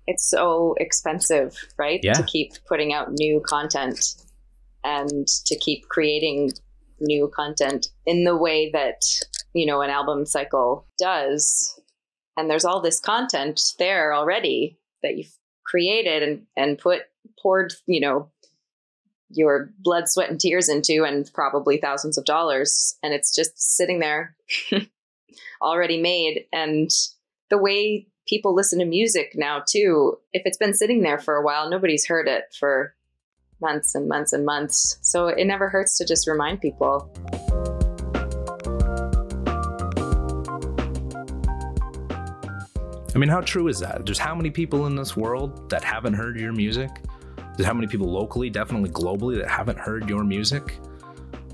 it's so expensive, right? Yeah. To keep putting out new content and to keep creating new content in the way that, an album cycle does. And there's all this content there already that you've created and poured, your blood, sweat, and tears into, and probably thousands of dollars. And it's just sitting there already made. And the way people listen to music now too, if it's been sitting there for a while, nobody's heard it for months and months and months. So it never hurts to just remind people. I mean, how true is that? There's how many people in this world that haven't heard your music? There's how many people locally, definitely globally, that haven't heard your music?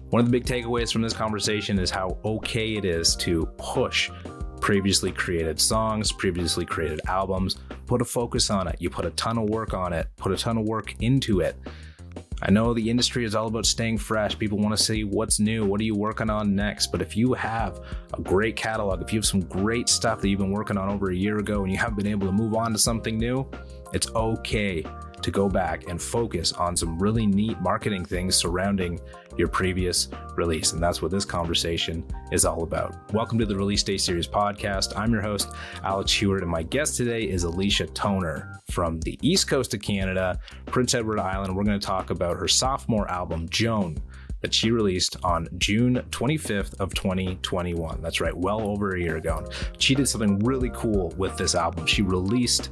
One of the big takeaways from this conversation is how okay it is to push previously created songs, previously created albums, put a focus on it. You put a ton of work on it, put a ton of work into it. I know the industry is all about staying fresh. People want to see what's new. What are you working on next? But if you have a great catalog, if you have some great stuff that you've been working on over a year ago and you haven't been able to move on to something new, it's okay to go back and focus on some really neat marketing things surrounding your previous release. And that's what this conversation is all about. Welcome to the Release Day Series podcast. I'm your host, Alex Heward, and my guest today is Alicia Toner from the East Coast of Canada, Prince Edward Island. We're going to talk about her sophomore album, Joan, that she released on June 25th of 2021. That's right, well over a year ago. She did something really cool with this album. She released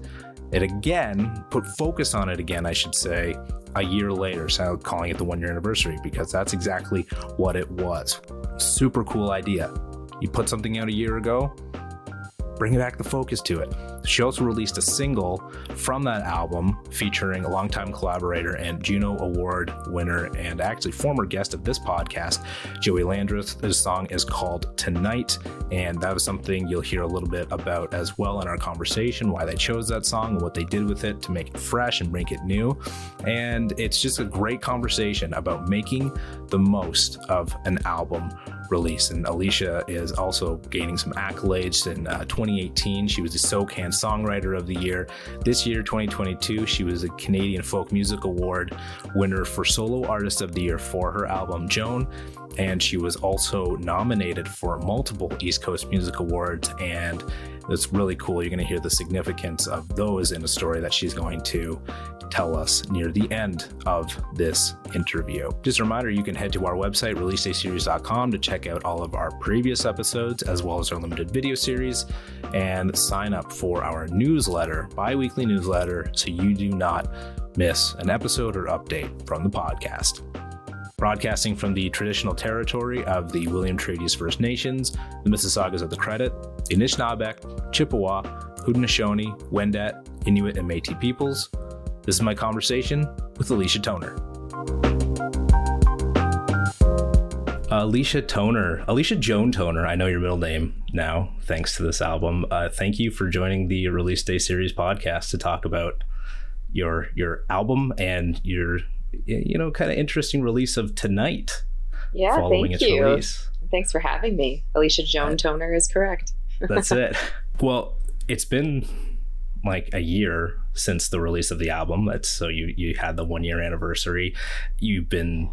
it again, put focus on it again, I should say, a year later. So calling it the 1 year anniversary, because that's exactly what it was. Super cool idea. You put something out a year ago, bring back the focus to it. She also released a single from that album featuring a longtime collaborator and JUNO Award winner and actually former guest of this podcast, Joey Landreth. This song is called Tonight, and that was something you'll hear a little bit about as well in our conversation, why they chose that song and what they did with it to make it fresh and make it new. And it's just a great conversation about making the most of an album release. And Alicia is also gaining some accolades. In 2018, she was the SoCan Songwriter of the Year. This year, 2022, she was a Canadian Folk Music Award winner for Solo Artist of the Year for her album Joan. And she was also nominated for multiple East Coast Music Awards. And it's really cool. You're going to hear the significance of those in a story that she's going to tell us near the end of this interview. Just a reminder, you can head to our website, releasedayseries.com, to check out all of our previous episodes, as well as our limited video series, and sign up for our newsletter, bi-weekly newsletter, so you do not miss an episode or update from the podcast. Broadcasting from the traditional territory of the William Treaties First Nations, the Mississaugas of the Credit, the Anishinaabeg, Chippewa, Haudenosaunee, Wendat, Inuit, and Métis peoples. This is my conversation with Alicia Toner. Alicia Toner, Alicia Joan Toner, I know your middle name now, thanks to this album. Thank you for joining the Release Day Series podcast to talk about your album and your, kind of interesting release of Tonight. Yeah, following thank its you. Release. Thanks for having me. Alicia Joan Toner is correct. That's it. Well, it's been like a year since the release of the album. So you had the 1 year anniversary. You've been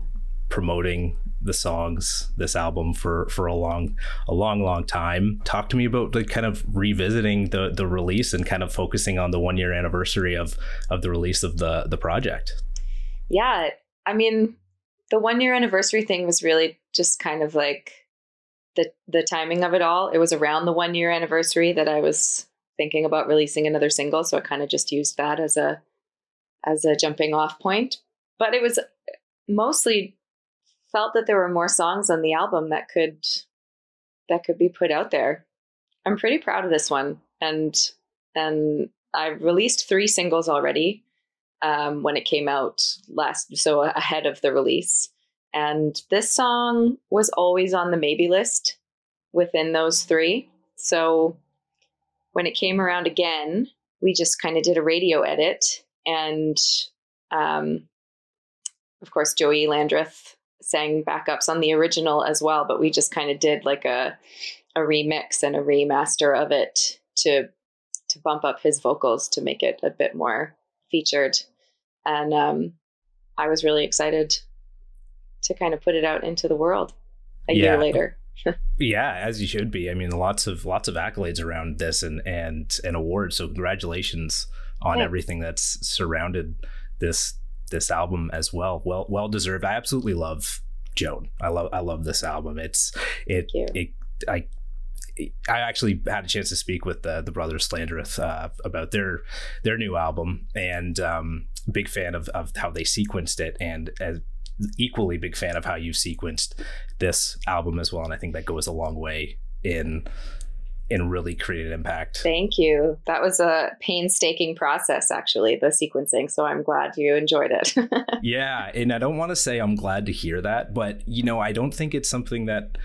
promoting the songs, this album for a long time. Talk to me about the kind of revisiting the release and kind of focusing on the 1 year anniversary of the release of the project. Yeah, I mean, the 1 year anniversary thing was really just kind of like the timing of it all. It was around the 1 year anniversary that I was thinking about releasing another single, so I kind of just used that as a jumping off point. But it was mostly felt that there were more songs on the album that could be put out there. I'm pretty proud of this one, and I released 3 singles already when it came out so ahead of the release. And this song was always on the maybe list within those 3. So when it came around again, we just kind of did a radio edit. And of course, Joey Landreth sang backups on the original as well. But we just kind of did like a remix and a remaster of it to to bump up his vocals to make it a bit more featured. And I was really excited to kind of put it out into the world a year later. Yeah, as you should be. I mean, lots of accolades around this and awards. So congratulations on everything that's surrounded this album as well. Well deserved. I absolutely love Joan. I love this album. I actually had a chance to speak with the brothers Landreth about their new album, and big fan of how they sequenced it, and as equally big fan of how you sequenced this album as well. And I think that goes a long way in really creating impact. Thank you. That was a painstaking process, actually, the sequencing. So I'm glad you enjoyed it. Yeah. And I don't want to say I'm glad to hear that, but I don't think it's something that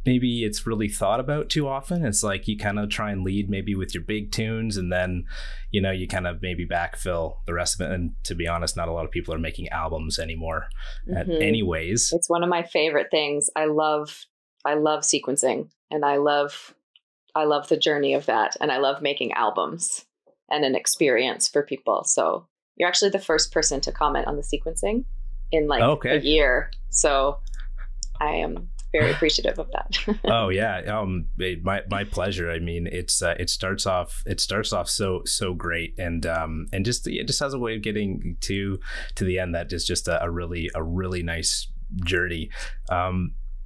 maybe it's really thought about too often. It's like you kind of try and lead maybe with your big tunes, and then you kind of maybe backfill the rest of it. And to be honest, not a lot of people are making albums anymore. Anyways, it's one of my favorite things. I love sequencing, and I love the journey of that, and I love making albums and an experience for people. So you're actually the first person to comment on the sequencing in a year. So I am very appreciative of that. Oh yeah, my pleasure. I mean, it starts off so great, and it just has a way of getting to the end that is just a really nice journey.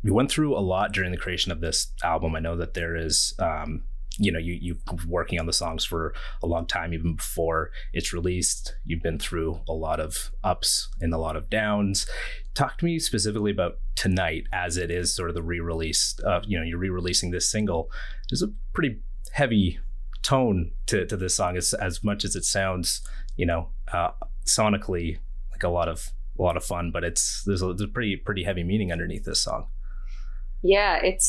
We went through a lot during the creation of this album. I know that there is you've been working on the songs for a long time, even before it's released. You've been through a lot of ups and a lot of downs. Talk to me specifically about Tonight, as it is sort of the re-release of, you're re-releasing this single. There's a pretty heavy tone to this song, as much as it sounds, sonically like a lot of fun, but there's a pretty heavy meaning underneath this song. Yeah, it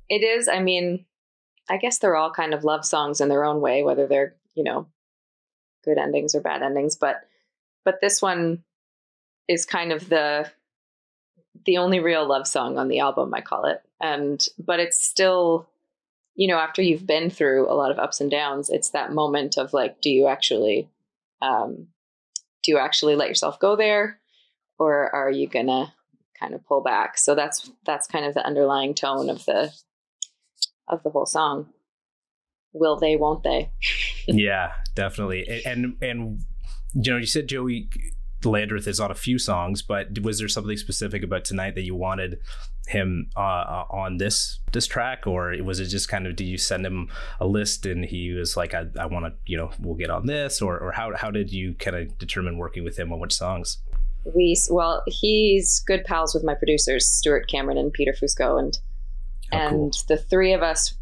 is. I mean, I guess they're all kind of love songs in their own way, whether they're, good endings or bad endings. But this one is kind of the only real love song on the album, I call it. But it's still, after you've been through a lot of ups and downs, it's that moment of like, do you actually let yourself go there, or are you gonna kind of pull back? So that's kind of the underlying tone of the whole song. Will they, won't they? Yeah, definitely. And you said Joey Landreth is on a few songs, but was there something specific about Tonight that you wanted him on this track, or was it just kind of, do you send him a list and he was like, I want to, we'll get on this, or how did you kind of determine working with him on which songs? He's good pals with my producers, Stuart Cameron and Peter Fusco, and cool. The three of us,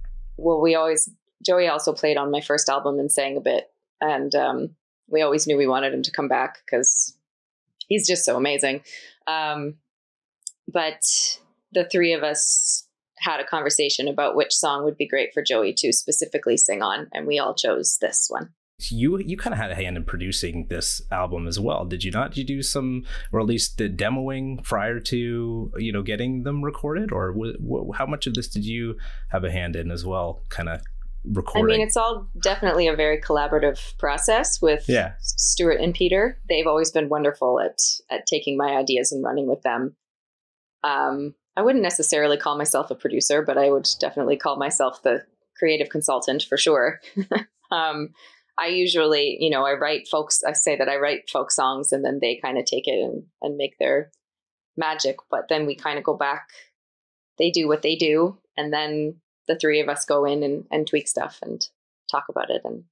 Joey also played on my first album and sang a bit. And we always knew we wanted him to come back because he's just so amazing. But the three of us had a conversation about which song would be great for Joey to specifically sing on. And we all chose this one. You kind of had a hand in producing this album as well, did you not? Did you do some, or at least the demoing prior to getting them recorded, or how much of this did you have a hand in as well, kind of recording? I mean, it's all definitely a very collaborative process with Stuart and Peter. They've always been wonderful at taking my ideas and running with them. I wouldn't necessarily call myself a producer, but I would definitely call myself the creative consultant for sure. I usually, I say that I write folk songs, and then they kind of take it and make their magic. But then we kind of go back, they do what they do. And then the three of us go in and tweak stuff and talk about it. And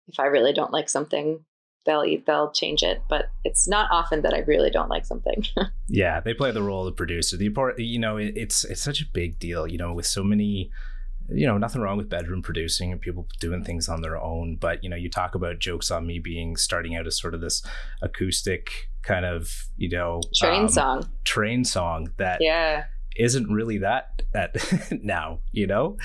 if I really don't like something, they'll change it. But it's not often that I really don't like something. Yeah, they play the role of the producer. It's such a big deal, with so many, nothing wrong with bedroom producing and people doing things on their own. But, you talk about Jokes on Me starting out as sort of this acoustic kind of, train song that isn't really that now, No.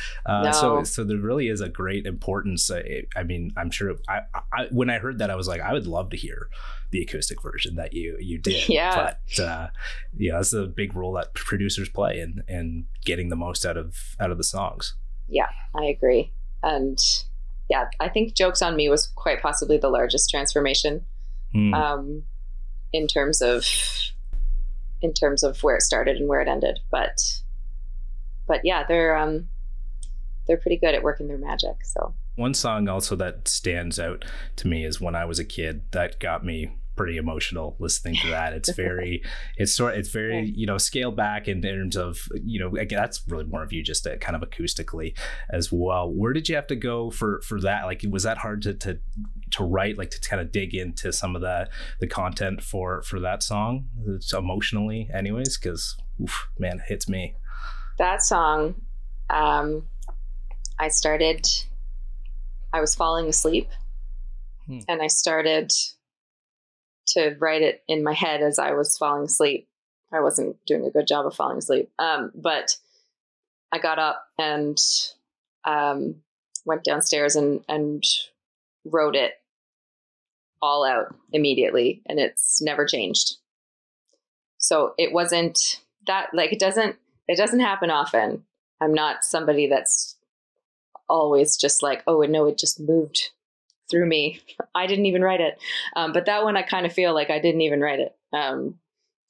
So there really is a great importance. I mean, I'm sure I when I heard that, I was like, I would love to hear the acoustic version that you did. Yeah. But that's a big role that producers play in getting the most out of the songs. Yeah, I agree. And yeah, I think Jokes on Me was quite possibly the largest transformation, in terms of where it started and where it ended. But yeah, they're pretty good at working their magic. So one song also that stands out to me is When I Was a Kid. That got me pretty emotional listening to that. It's very, it's very, you know, scaled back in terms of, you know, again, that's really more of you just kind of acoustically as well. Where did you have to go for that? Like, was that hard to write, like to kind of dig into some of the content for that song? It's emotionally anyways, because man, it hits me. That song, I was falling asleep and I started to write it in my head as I was falling asleep. I wasn't doing a good job of falling asleep. But I got up and went downstairs and wrote it all out immediately, and it's never changed. So it wasn't that, like, it doesn't happen often. I'm not somebody that's always just like, oh, no, it just moved through me. I didn't even write it. But that one, I kind of feel like I didn't even write it.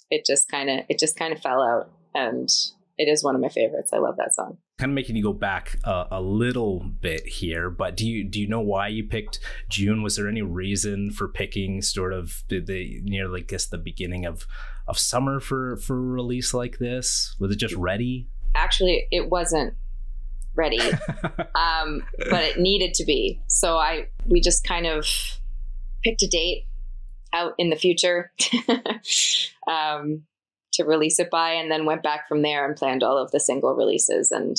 It just kind of fell out, and it is one of my favorites. I love that song. Kind of making you go back a little bit here, but do you know why you picked June? Was there any reason for picking sort of the near, like, guess the beginning of summer for a release like this? Was it just ready? Actually, it wasn't ready, but it needed to be. So we just kind of picked a date out in the future to release it by, and then went back from there and planned all of the single releases, and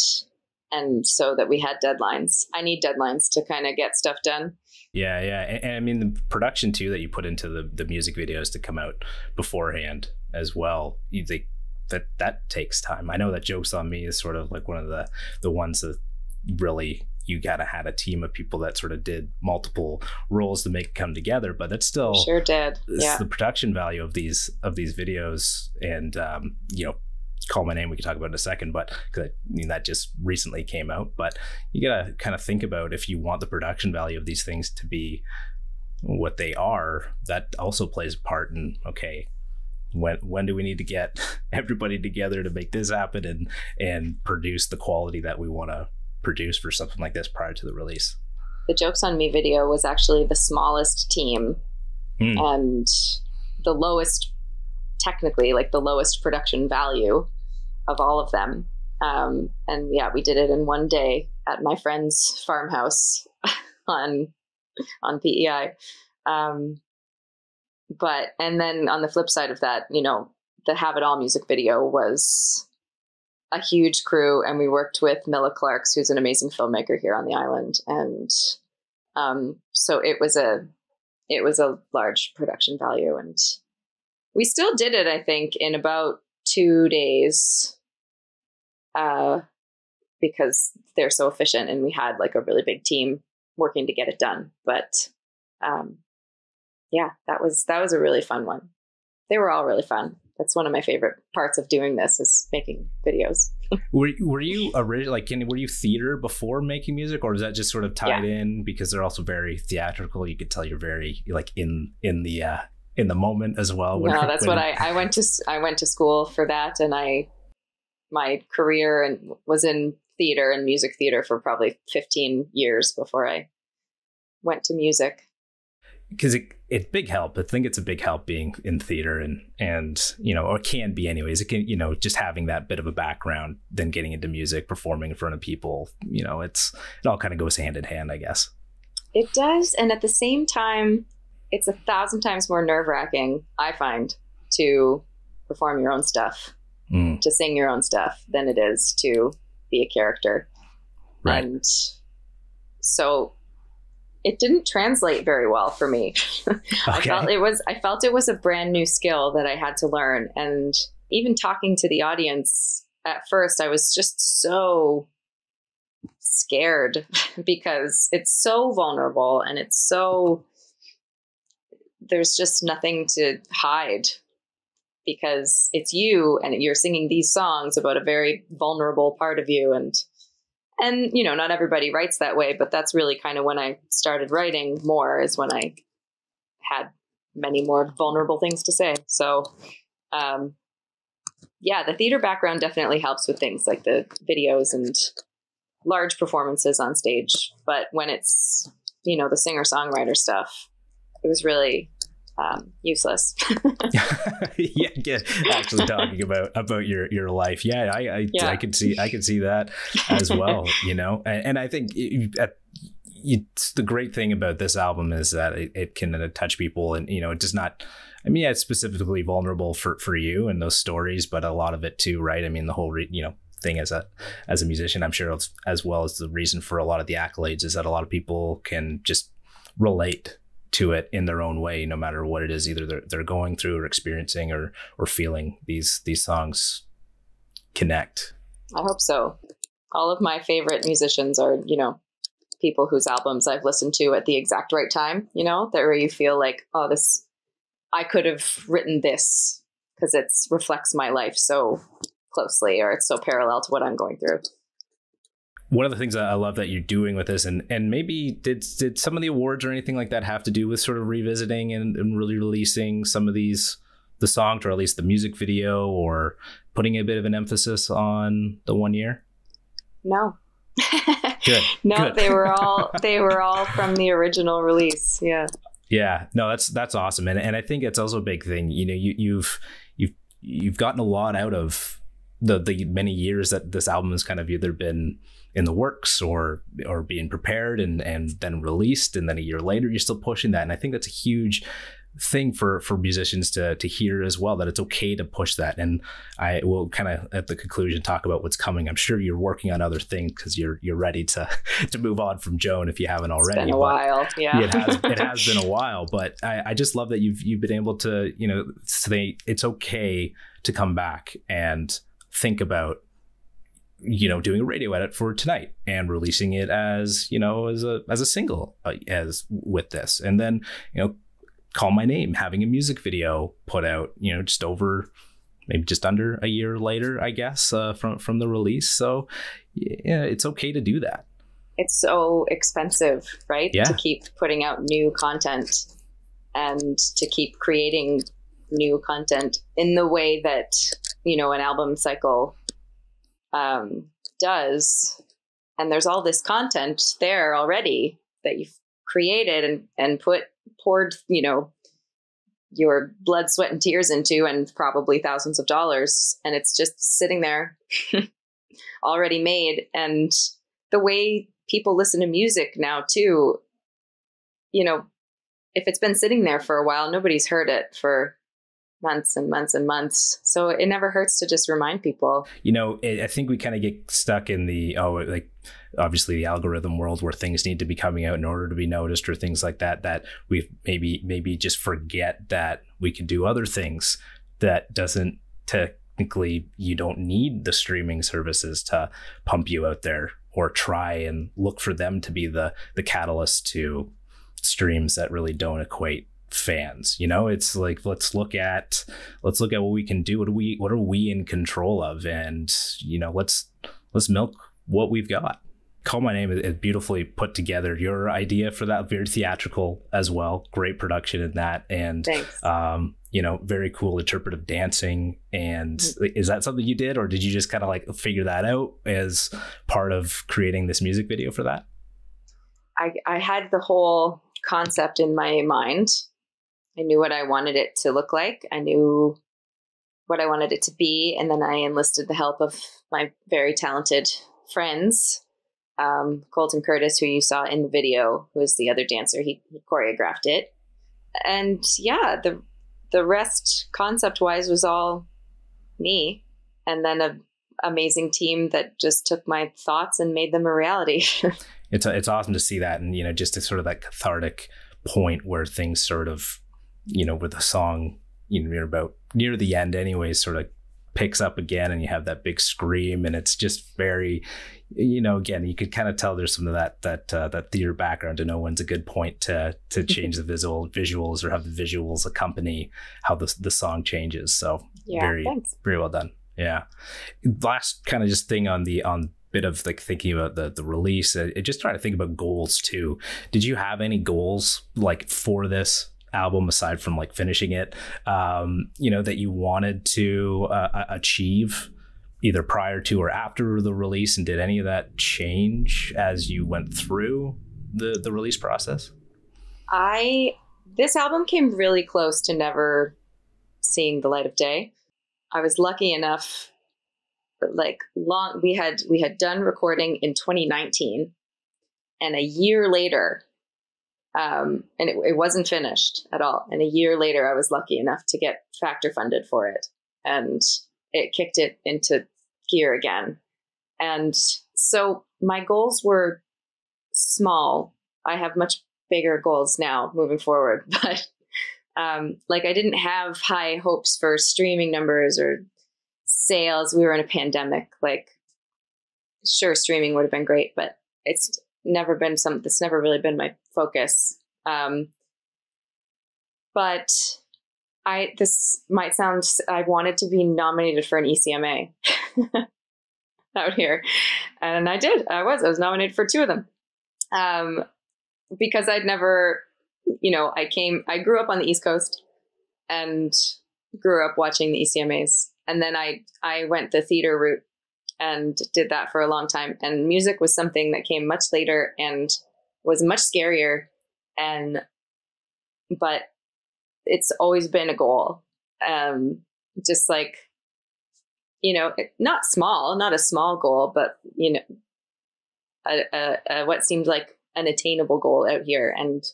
so that we had deadlines. I need deadlines to kind of get stuff done. Yeah. And I mean, the production too that you put into the music videos to come out beforehand as well, you think that takes time. I know that Jokes on Me is sort of like one of the ones that really you gotta had a team of people that sort of did multiple roles to make it come together, but that's still sure did. Yeah. The production value of these videos, and you know, Call My Name we can talk about in a second, but I mean that just recently came out. But you gotta kind of think about, if you want the production value of these things to be what they are, that also plays a part in, okay, when do we need to get everybody together to make this happen and produce the quality that we want to produce for something like this prior to the release? The Jokes on Me video was actually the smallest team and the lowest, technically, like the lowest production value of all of them. And yeah, we did it in one day at my friend's farmhouse on PEI. But, and then on the flip side of that, you know, the Have It All music video was a huge crew, and we worked with Milla Clarks, who's an amazing filmmaker here on the island. And so it was a large production value, and we still did it, I think, in about 2 days, because they're so efficient, and we had like a really big team working to get it done. But yeah, that was a really fun one. They were all really fun. That's one of my favorite parts of doing this, is making videos. Were you originally, were you theater before making music, or is that just sort of tied in because they're also very theatrical? You could tell you're very like in the moment as well. No, that's what I went to school for that, and my career and was in theater and music theater for probably 15 years before I went to music. Because it's big help. I think it's a big help being in theater and you know, or it can be anyways. It can, you know, just having that bit of a background, then getting into music, performing in front of people, you know, it all kind of goes hand in hand, I guess. It does. And at the same time, it's 1,000 times more nerve-wracking, I find, to perform your own stuff, to sing your own stuff, than it is to be a character. Right. And so it didn't translate very well for me. Okay. I felt it was a brand new skill that I had to learn. And even talking to the audience at first, I was just so scared because it's so vulnerable, and there's just nothing to hide, because it's you and you're singing these songs about a very vulnerable part of you. And, you know, not everybody writes that way, but that's really kind of when I started writing more, is when I had many more vulnerable things to say. So, yeah, the theater background definitely helps with things like the videos and large performances on stage. But when it's, you know, the singer-songwriter stuff, it was really useless. yeah, actually talking about your life. Yeah, I could see that as well, you know. And I think it's the great thing about this album is that it can touch people, and, you know, it does not, I mean, yeah, it's specifically vulnerable for you and those stories, but a lot of it too, right? I mean, the whole you know, thing as a musician, I'm sure, as well as the reason for a lot of the accolades, is that a lot of people can just relate to it in their own way, no matter what it is either they're going through or experiencing or feeling. These songs connect. I hope so. All of my favorite musicians are, you know, people whose albums I've listened to at the exact right time, you know, that where you feel like, oh, this, I could have written this because it reflects my life so closely, or it's so parallel to what I'm going through. One of the things that I love that you're doing with this, and maybe did some of the awards or anything like that have to do with sort of revisiting and really releasing some of the songs, or at least the music video, or putting a bit of an emphasis on the 1 year? No. Good. No, Good. they were all from the original release. Yeah. Yeah. No, that's awesome. And I think it's also a big thing. You know, you've gotten a lot out of the many years that this album has kind of either been in the works or being prepared and then released, and then a year later you're still pushing that. And I think that's a huge thing for musicians to hear as well, that it's okay to push that. And I will kind of at the conclusion talk about what's coming. I'm sure you're working on other things because you're ready to move on from Joan if you haven't already. It's been a while. Yeah. It has been a while, but I just love that you've been able to, you know, say it's okay to come back and think about, you know, doing a radio edit for Tonight and releasing it as, you know, as a single, as with this, and then, you know, Call My Name, having a music video put out, you know, just under a year later, I guess, from the release. So yeah, it's okay to do that. It's so expensive, right? Yeah. To keep putting out new content and to keep creating new content in the way that, you know, an album cycle does. And there's all this content there already that you've created and poured, you know, your blood, sweat, and tears into, and probably thousands of dollars. And it's just sitting there already made. And the way people listen to music now too, you know, if it's been sitting there for a while, nobody's heard it for months and months and months. So it never hurts to just remind people. You know, I think we kind of get stuck in the, like, obviously the algorithm world where things need to be coming out in order to be noticed, or things like that we maybe just forget that we can do other things. That doesn't technically, you don't need the streaming services to pump you out there or try and look for them to be the catalyst to streams that really don't equate fans. You know, it's like, let's look at what we can do. What are we in control of? And, you know, let's milk what we've got. Call My Name is beautifully put together. Your idea for that, very theatrical as well. Great production in that. And thanks. You know, very cool interpretive dancing. And is that something you did, or did you just kind of like figure that out as part of creating this music video for that? I had the whole concept in my mind. I knew what I wanted it to look like. I knew what I wanted it to be. And then I enlisted the help of my very talented friends. Colton Curtis, who you saw in the video, who was the other dancer, he choreographed it. And yeah, the rest concept wise was all me. And then an amazing team that just took my thoughts and made them a reality. It's awesome to see that. And, you know, just to sort of that cathartic point where things sort of, you know, with the song, you know, you're about near the end anyways, sort of picks up again, and you have that big scream, and it's just very, you know, again, you could kind of tell there's some of that theater background to know when's a good point to change the visuals, or have the visuals accompany how the song changes. So yeah, very, very well done. Yeah. Last kind of just thing on bit of like thinking about the release, just trying to think about goals too. Did you have any goals like for this album aside from like finishing it, that you wanted to achieve either prior to or after the release? And did any of that change as you went through the release process? This album came really close to never seeing the light of day. I was lucky enough, we had done recording in 2019, and a year later, and it wasn't finished at all. And a year later, I was lucky enough to get factor funded for it, and it kicked it into gear again. And so my goals were small. I have much bigger goals now moving forward, but I didn't have high hopes for streaming numbers or sales. We were in a pandemic. Sure, streaming would have been great, but it's never really been my focus. But this might sound, I wanted to be nominated for an ECMA out here. And I did. I was nominated for 2 of them. Because I'd never, I grew up on the East Coast and grew up watching the ECMAs. And then I went the theater route and did that for a long time. And music was something that came much later and was much scarier. But it's always been a goal. Just not a small goal, but, what seemed like an attainable goal out here. And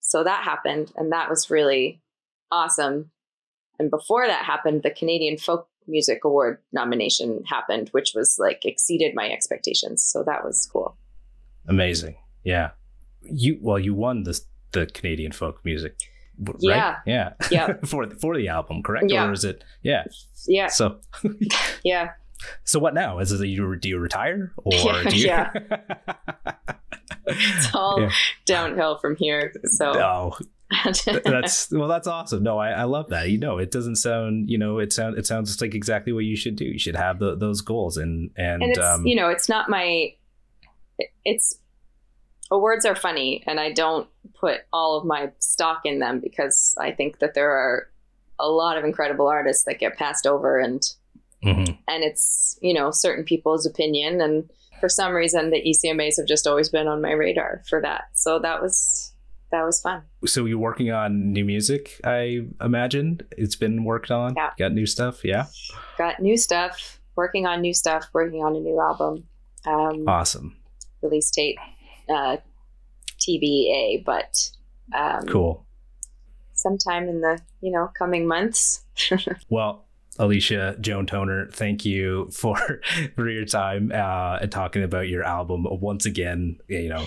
so that happened, and that was really awesome. And before that happened, the Canadian Folk Music Award nomination happened, which was exceeded my expectations. So that was cool. Amazing. Yeah. You won the Canadian folk music, right? Yeah. Yeah. Yeah. for the album, correct? Yeah. Or is it? Yeah. Yeah. So yeah. So what now? Is it do you retire or do you? Yeah. It's all downhill from here. So no. that's awesome. No, I love that. It doesn't sound, it sounds like exactly what you should do. You should have those goals and it's, it's not awards are funny, and I don't put all of my stock in them because I think that there are a lot of incredible artists that get passed over, and it's, certain people's opinion. And for some reason, the ECMAs have just always been on my radar for that. So that was fun. So you're working on new music, I imagine. It's been worked on. Yeah. Got new stuff. Yeah. Got new stuff. Working on new stuff. Working on a new album. Awesome. Release date TBA, but cool. Sometime in the coming months. Well, Alicia Joan Toner, thank you for your time and talking about your album once again. A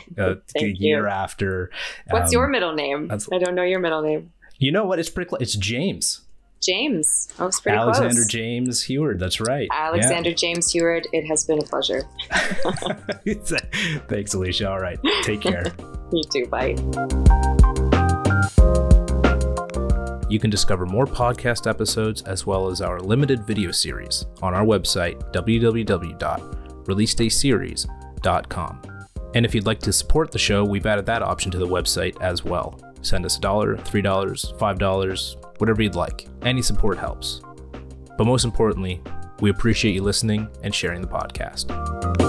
year after. What's your middle name? I don't know your middle name. You know what? It's pretty close. It's James. James. Oh, it's pretty Alexander close. James Heward. That's right. Alexander James Heward. It has been a pleasure. Thanks, Alicia. All right. Take care. You too. Bye. You can discover more podcast episodes as well as our limited video series on our website, www.releaseDaySeries.com. And if you'd like to support the show, we've added that option to the website as well. Send us $1, $3, $5, whatever you'd like. Any support helps. But most importantly, we appreciate you listening and sharing the podcast.